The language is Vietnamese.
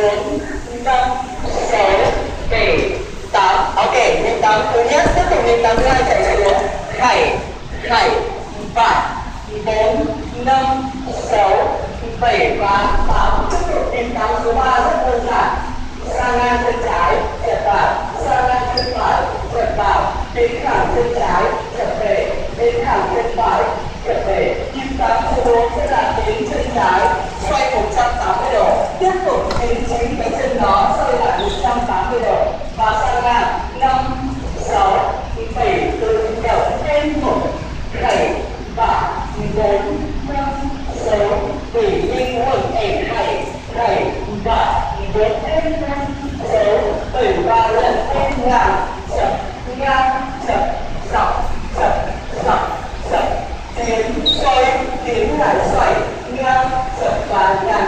4, 5, 6, 7, 8. Ok, nhịp 8 thứ nhất, tiếp tục nhịp 8 thứ hai chạy xuống. 7, 7, 3, 4, 5, 6, 7 và 8. Tiếp tục nhịp 8 số 3 rất đơn giản. Sang ngang chân trái, chật vào, sang ngang chân phải, chật vào, đến thẳng chân trái, chật về, đến thẳng chân phải, chật về. Nhịp 8 số 4 sẽ là đến chân trái, xoay 180 độ, tiếp tục đến chính cái chân đó, xoay lại 180 độ và sang ngang 5, 6, 7, từ đầu lên 1, 7 và 4, 5, 6, 7, linh hồn 7, 7 và 4 lên 5, 6, 7 và lần lên ngang, chậm, dọc, tiến, xoay, tiến lại xoay, ngang, chậm và ngang.